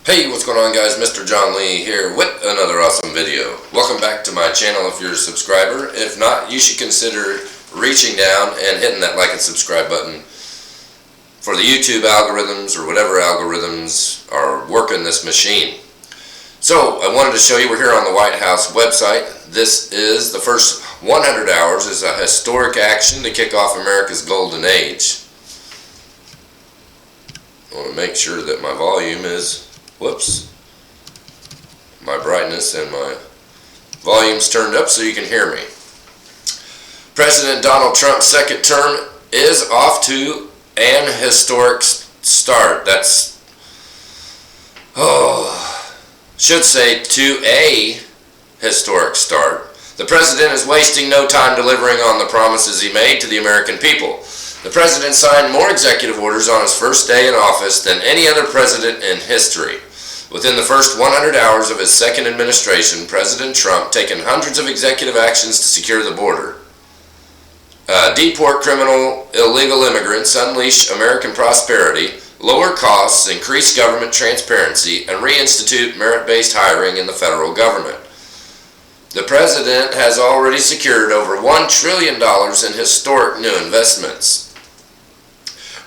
Hey, what's going on, guys? Mr. John Lee here with another awesome video. Welcome back to my channel if you're a subscriber. If not, you should consider reaching down and hitting that like and subscribe button for the YouTube algorithms or whatever algorithms are working this machine. So, I wanted to show you, we're here on the White House website. This is the first 100 hours is a historic action to kick off America's golden age. I want to make sure that my volume is my brightness and my volume's turned up so you can hear me. President Donald Trump's second term is off to an historic start. Should say to a historic start. The president is wasting no time delivering on the promises he made to the American people. The president signed more executive orders on his first day in office than any other president in history. Within the first 100 hours of his second administration, President Trump taken hundreds of executive actions to secure the border, deport criminal illegal immigrants, unleash American prosperity, lower costs, increase government transparency, and reinstitute merit-based hiring in the federal government. The president has already secured over $1 trillion in historic new investments.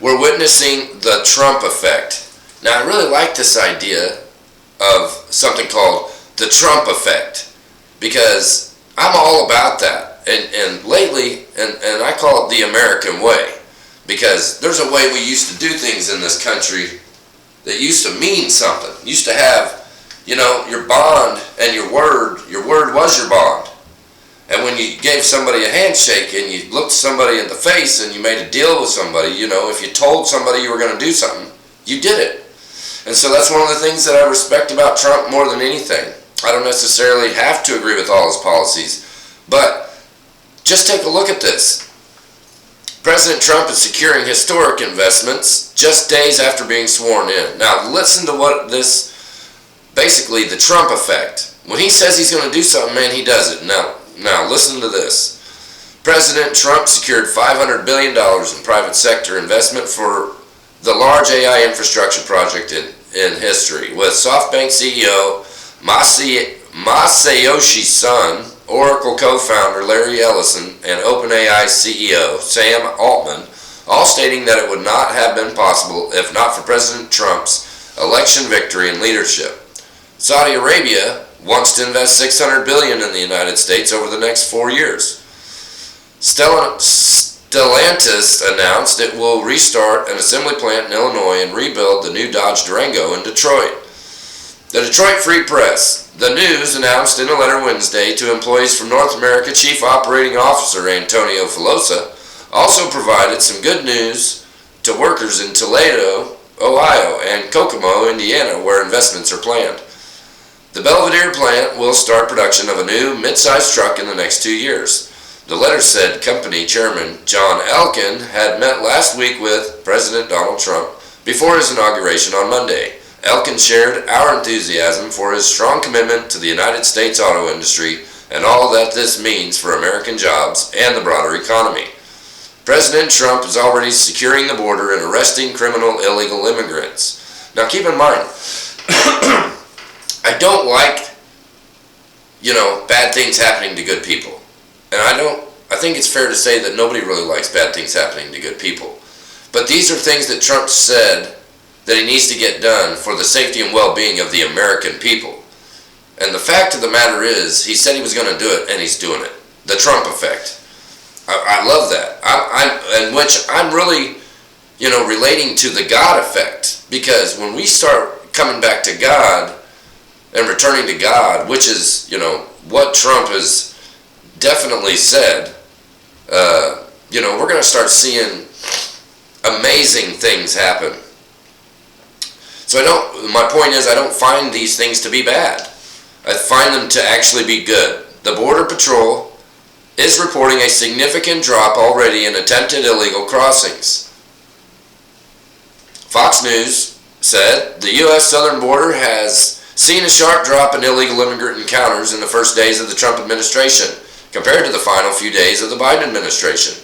We're witnessing the Trump effect. Now, I really like this idea of something called the Trump effect, because I'm all about that. And lately, and I call it the American way, because there's a way we used to do things in this country that used to mean something. Used to have, your bond and your word was your bond. And when you gave somebody a handshake and you looked somebody in the face and you made a deal with somebody, if you told somebody you were going to do something, you did it. And so that's one of the things that I respect about Trump more than anything. I don't necessarily have to agree with all his policies, but just take a look at this. President Trump is securing historic investments just days after being sworn in. Now listen to what basically the Trump effect. When he says he's going to do something, man, he does it. Now listen to this. President Trump secured $500 billion in private sector investment for the large AI infrastructure project in history, with SoftBank CEO Masayoshi Son, Oracle co-founder Larry Ellison, and OpenAI CEO Sam Altman, all stating that it would not have been possible if not for President Trump's election victory and leadership. Saudi Arabia wants to invest $600 billion in the United States over the next 4 years. Stellantis announced it will restart an assembly plant in Illinois and rebuild the new Dodge Durango in Detroit. The Detroit Free Press. The News announced in a letter Wednesday to employees from North America, Chief Operating Officer Antonio Filosa also provided some good news to workers in Toledo, Ohio, and Kokomo, Indiana, where investments are planned. The Belvidere plant will start production of a new mid-sized truck in the next 2 years. The letter said company chairman John Elkann had met last week with President Donald Trump before his inauguration on Monday. Elkann shared our enthusiasm for his strong commitment to the United States auto industry and all that this means for American jobs and the broader economy. President Trump is already securing the border and arresting criminal illegal immigrants. Now keep in mind, I don't like, bad things happening to good people. And I think it's fair to say that nobody really likes bad things happening to good people. But these are things that Trump said that he needs to get done for the safety and well-being of the American people. And the fact of the matter is, he said he was going to do it, and he's doing it. The Trump effect. I love that. I'm really, relating to the God effect. Because when we start coming back to God and returning to God, which is, what Trump has definitely said, we're going to start seeing amazing things happen. So my point is, I don't find these things to be bad. I find them to actually be good. The Border Patrol is reporting a significant drop already in attempted illegal crossings. Fox News said the U.S. southern border has seen a sharp drop in illegal immigrant encounters in the first days of the Trump administration, compared to the final few days of the Biden administration.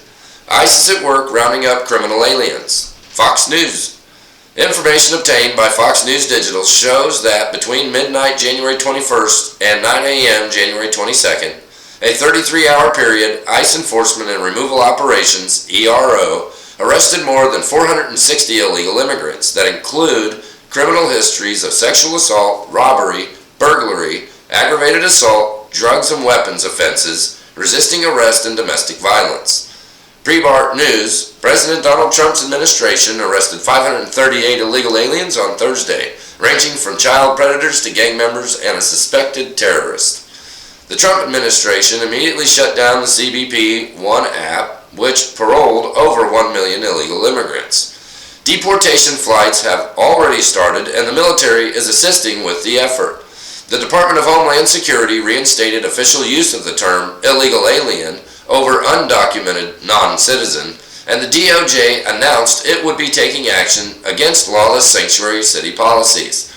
ICE is at work rounding up criminal aliens. Fox News Information obtained by Fox News Digital shows that between midnight January 21st and 9 a.m. January 22nd, a 33-hour period, ICE Enforcement and Removal Operations, ERO, arrested more than 460 illegal immigrants that include criminal histories of sexual assault, robbery, burglary, aggravated assault, drugs and weapons offenses, resisting arrest, and domestic violence. Breitbart News, President Donald Trump's administration arrested 538 illegal aliens on Thursday, ranging from child predators to gang members and a suspected terrorist. The Trump administration immediately shut down the CBP One app, which paroled over 1 million illegal immigrants. Deportation flights have already started, and the military is assisting with the effort. The Department of Homeland Security reinstated official use of the term illegal alien over undocumented non-citizen, and the DOJ announced it would be taking action against lawless sanctuary city policies.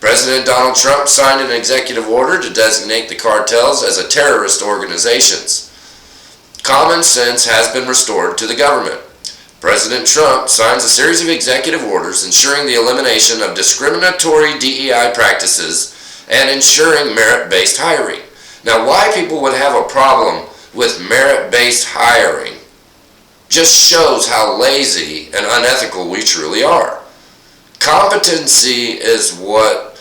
President Donald Trump signed an executive order to designate the cartels as terrorist organizations. Common sense has been restored to the government. President Trump signs a series of executive orders ensuring the elimination of discriminatory DEI practices and ensuring merit-based hiring. Now, why people would have a problem with merit-based hiring just shows how lazy and unethical we truly are. Competency is what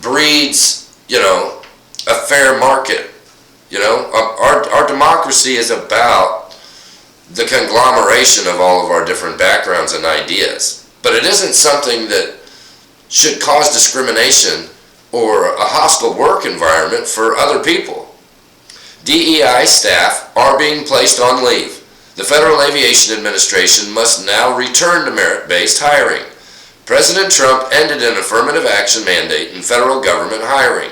breeds, a fair market. Our democracy is about the conglomeration of all of our different backgrounds and ideas. But it isn't something that should cause discrimination or a hostile work environment for other people. DEI staff are being placed on leave. The Federal Aviation Administration must now return to merit-based hiring. President Trump ended an affirmative action mandate in federal government hiring.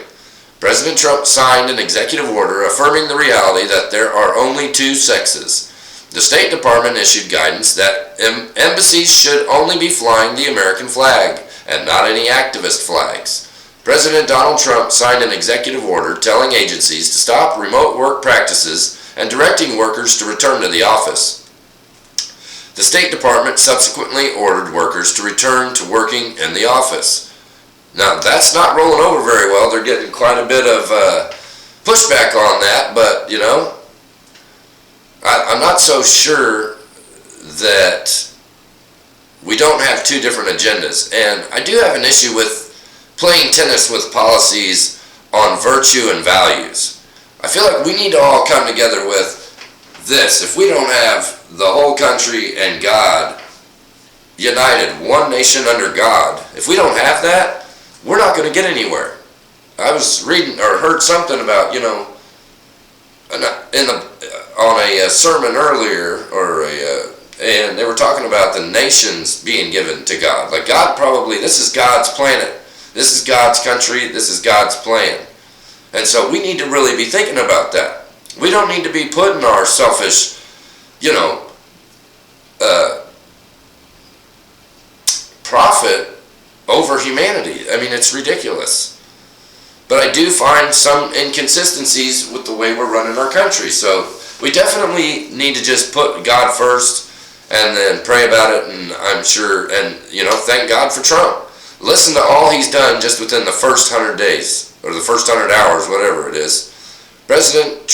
President Trump signed an executive order affirming the reality that there are only two sexes. The State Department issued guidance that embassies should only be flying the American flag and not any activist flags. President Donald Trump signed an executive order telling agencies to stop remote work practices and directing workers to return to the office. The State Department subsequently ordered workers to return to working in the office. Now, that's not rolling over very well. They're getting quite a bit of pushback on that, but, I'm not so sure that we don't have two different agendas. And I do have an issue with playing tennis with policies on virtue and values. I feel like we need to all come together with this. If we don't have the whole country and God united, one nation under God, if we don't have that, we're not going to get anywhere. I was reading or heard something about, on a sermon earlier, and they were talking about the nations being given to God. Like God this is God's planet. This is God's country. This is God's plan. And so we need to really be thinking about that. We don't need to be putting our selfish, profit over humanity. I mean, it's ridiculous. But I do find some inconsistencies with the way we're running our country. So we definitely need to just put God first and then pray about it. And I'm sure, and, thank God for Trump. Listen to all he's done just within the first 100 days, or the first 100 hours, whatever it is. President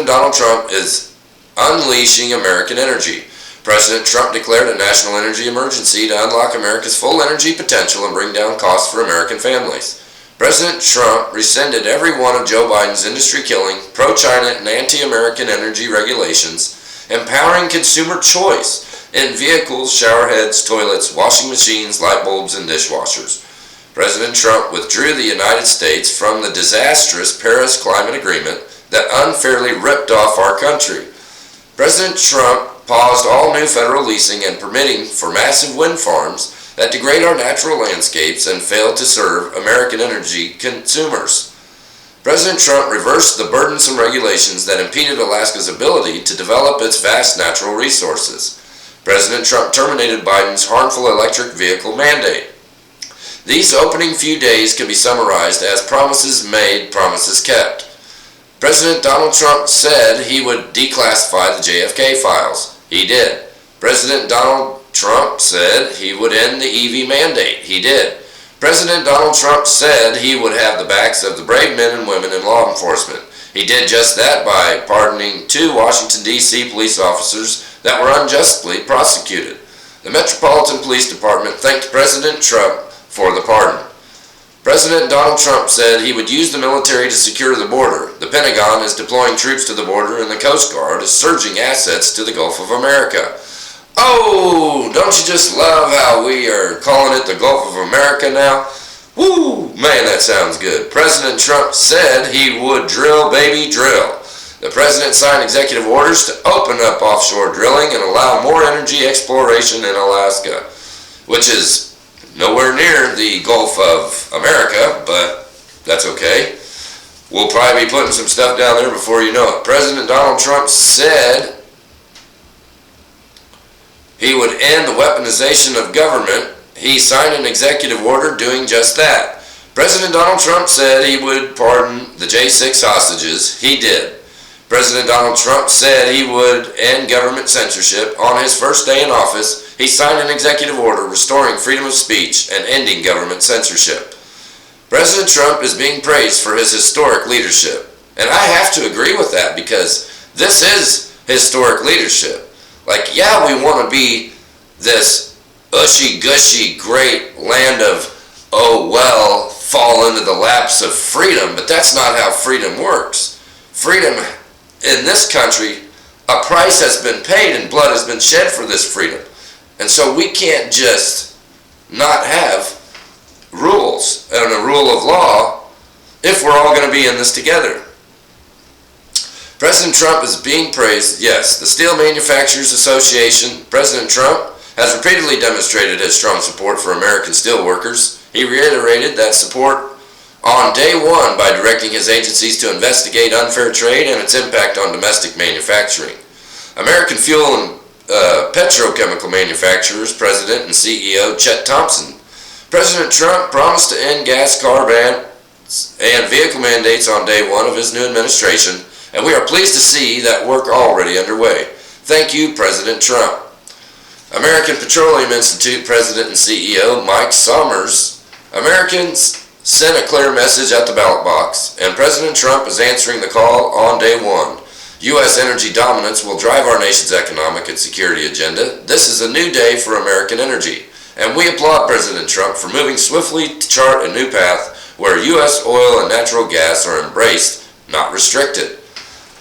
Donald Trump is unleashing American energy. President Trump declared a national energy emergency to unlock America's full energy potential and bring down costs for American families. President Trump rescinded every one of Joe Biden's industry-killing, pro-China, and anti-American energy regulations, empowering consumer choice in vehicles, shower heads, toilets, washing machines, light bulbs, and dishwashers. President Trump withdrew the United States from the disastrous Paris Climate Agreement that unfairly ripped off our country. President Trump paused all new federal leasing and permitting for massive wind farms that degrade our natural landscapes and fail to serve American energy consumers. President Trump reversed the burdensome regulations that impeded Alaska's ability to develop its vast natural resources. President Trump terminated Biden's harmful electric vehicle mandate. These opening few days can be summarized as promises made, promises kept. President Donald Trump said he would declassify the JFK files. He did. President Donald Trump said he would end the EV mandate. He did. President Donald Trump said he would have the backs of the brave men and women in law enforcement. He did just that by pardoning 2 Washington, D.C. police officers that were unjustly prosecuted. The Metropolitan Police Department thanked President Trump for the pardon. President Donald Trump said he would use the military to secure the border. The Pentagon is deploying troops to the border, and the Coast Guard is surging assets to the Gulf of America. Oh, don't you just love how we are calling it the Gulf of America now? Woo, man, that sounds good. President Trump said he would drill, baby, drill. The president signed executive orders to open up offshore drilling and allow more energy exploration in Alaska, which is nowhere near the Gulf of America, but that's okay. We'll probably be putting some stuff down there before you know it. President Donald Trump said he would end the weaponization of government. He signed an executive order doing just that. President Donald Trump said he would pardon the J6 hostages. He did. President Donald Trump said he would end government censorship. On his first day in office, he signed an executive order restoring freedom of speech and ending government censorship. President Trump is being praised for his historic leadership. And I have to agree with that because this is historic leadership. Like, yeah, we want to be this ushy-gushy great land of, oh, well, fall into the laps of freedom, but that's not how freedom works. Freedom in this country, a price has been paid and blood has been shed for this freedom. And so we can't just not have rules and a rule of law if we're all going to be in this together. President Trump is being praised. Yes, the Steel Manufacturers Association, President Trump has repeatedly demonstrated his strong support for American steel workers. He reiterated that support on day one by directing his agencies to investigate unfair trade and its impact on domestic manufacturing. American Fuel and Petrochemical Manufacturers President and CEO Chet Thompson. President Trump promised to end gas car bans and vehicle mandates on day one of his new administration, and we are pleased to see that work already underway. Thank you, President Trump. American Petroleum Institute President and CEO Mike Sommers. Americans sent a clear message at the ballot box, and President Trump is answering the call on day one. U.S. energy dominance will drive our nation's economic and security agenda. This is a new day for American energy, and we applaud President Trump for moving swiftly to chart a new path where U.S. oil and natural gas are embraced, not restricted.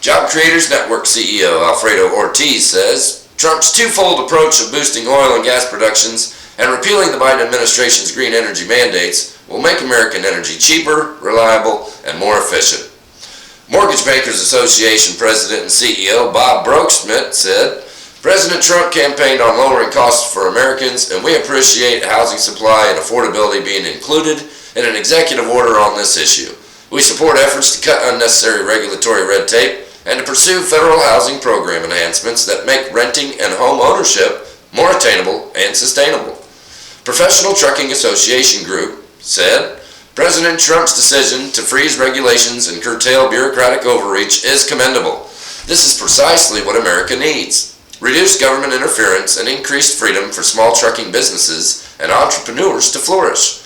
Job Creators Network CEO Alfredo Ortiz says, Trump's twofold approach of boosting oil and gas productions and repealing the Biden administration's green energy mandates will make American energy cheaper, reliable, and more efficient. Mortgage Bankers Association President and CEO Bob Broeksmit said, President Trump campaigned on lowering costs for Americans, and we appreciate housing supply and affordability being included in an executive order on this issue. We support efforts to cut unnecessary regulatory red tape and to pursue federal housing program enhancements that make renting and home ownership more attainable and sustainable. Professional Trucking Association Group said, President Trump's decision to freeze regulations and curtail bureaucratic overreach is commendable. This is precisely what America needs. Reduced government interference and increased freedom for small trucking businesses and entrepreneurs to flourish.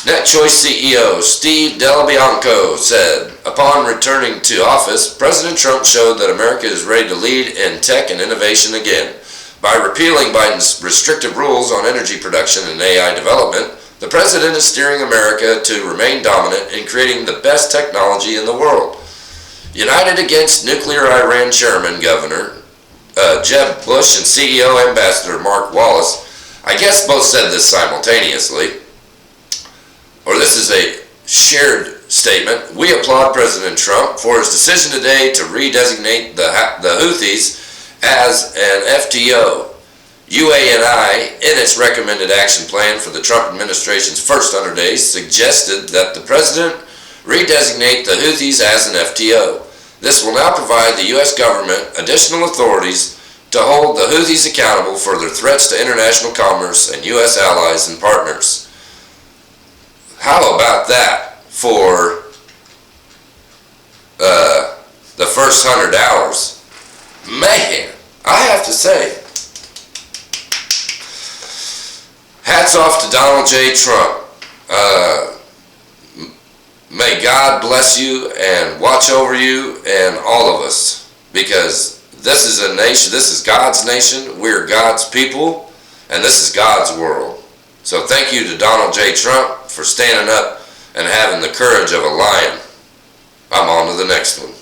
NetChoice CEO Steve DelBianco said, upon returning to office, President Trump showed that America is ready to lead in tech and innovation again. By repealing Biden's restrictive rules on energy production and AI development, the president is steering America to remain dominant in creating the best technology in the world. United against nuclear Iran chairman, Governor Jeb Bush, and CEO Ambassador Mark Wallace, I guess both said this simultaneously, or this is a shared statement. We applaud President Trump for his decision today to redesignate the Houthis as an FTO. UANI, in its recommended action plan for the Trump administration's first 100 days, suggested that the president redesignate the Houthis as an FTO. This will now provide the U.S. government additional authorities to hold the Houthis accountable for their threats to international commerce and U.S. allies and partners. How about that for the first 100 hours? Man, I have to say, hats off to Donald J. Trump. May God bless you and watch over you and all of us, because this is a nation, this is God's nation, we're God's people, and this is God's world. So thank you to Donald J. Trump for standing up and having the courage of a lion. I'm on to the next one.